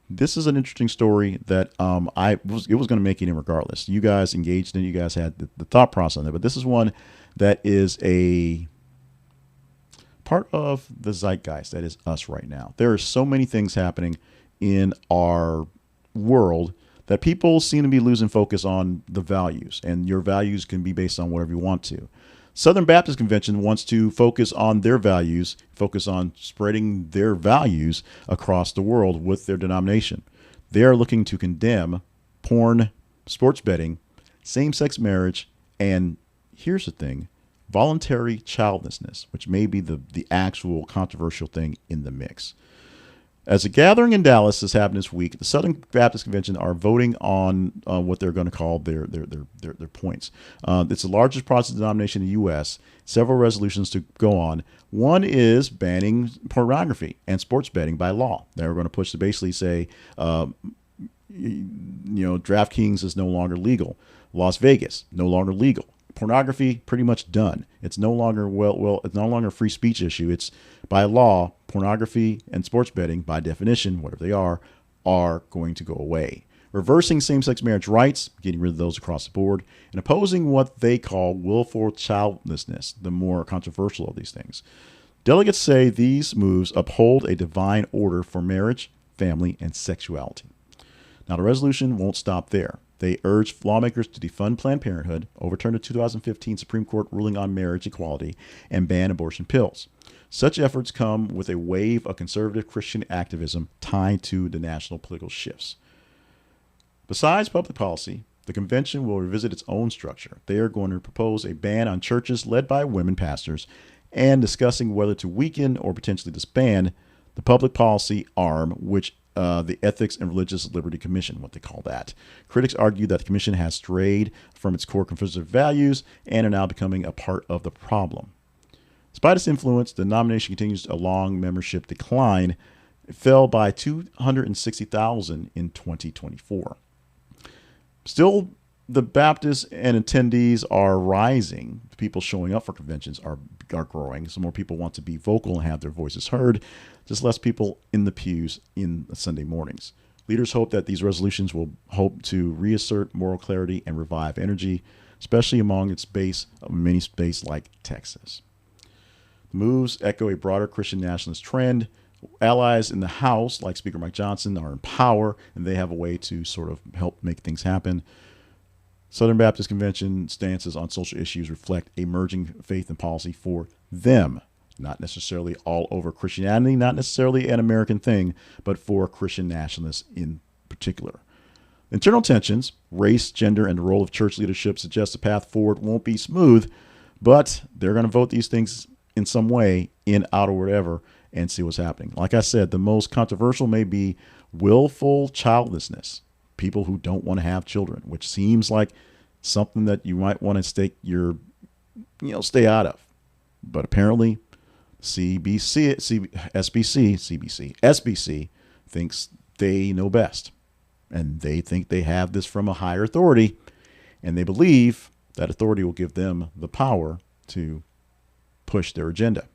This is an interesting story that it was going to make it in regardless. You guys engaged in it. You guys had the thought process on it, but this is one that is a part of the zeitgeist that is us right now. There are so many things happening in our world that people seem to be losing focus on the values, and your values can be based on whatever you want to. Southern Baptist Convention wants to focus on their values, focus on spreading their values across the world with their denomination. They are looking to condemn porn, sports betting, same-sex marriage, and here's the thing, voluntary childlessness, which may be the actual controversial thing in the mix. As a gathering in Dallas has happened this week, the Southern Baptist Convention are voting on what they're going to call their points. It's the largest Protestant denomination in the U.S. Several resolutions to go on. One is banning pornography and sports betting by law. They're going to push to basically say, DraftKings is no longer legal. Las Vegas, no longer legal. Pornography, pretty much done. It's no longer it's no longer a free speech issue. It's by law, pornography and sports betting, by definition, whatever they are going to go away. Reversing same-sex marriage rights, getting rid of those across the board, and opposing what they call willful childlessness, the more controversial of these things. Delegates say these moves uphold a divine order for marriage, family, and sexuality. Now, the resolution won't stop there. They urge lawmakers to defund Planned Parenthood, overturn the 2015 Supreme Court ruling on marriage equality, and ban abortion pills. Such efforts come with a wave of conservative Christian activism tied to the national political shifts. Besides public policy, the convention will revisit its own structure. They are going to propose a ban on churches led by women pastors and discussing whether to weaken or potentially disband the public policy arm, which the Ethics and Religious Liberty Commission, what they call that. Critics argue that the commission has strayed from its core conservative values and are now becoming a part of the problem. Despite its influence, the denomination continues a long membership decline. It fell by 260,000 in 2024. Still, the Baptists and attendees are rising. The people showing up for conventions are growing. So more people want to be vocal and have their voices heard. Just less people in the pews in Sunday mornings. Leaders hope that these resolutions will hope to reassert moral clarity and revive energy, especially among its base of many states like Texas. The moves echo a broader Christian nationalist trend. Allies in the House, like Speaker Mike Johnson, are in power, and they have a way to sort of help make things happen. Southern Baptist Convention stances on social issues reflect emerging faith and policy for them, not necessarily all over Christianity, not necessarily an American thing, but for Christian nationalists in particular. Internal tensions, race, gender, and the role of church leadership suggest the path forward won't be smooth, but they're going to vote these things in some way, in, out, or whatever, and see what's happening. Like I said, the most controversial may be willful childlessness. People who don't want to have children, which seems like something that you might want to stay out of. But apparently SBC thinks they know best. And they think they have this from a higher authority. And they believe that authority will give them the power to push their agenda.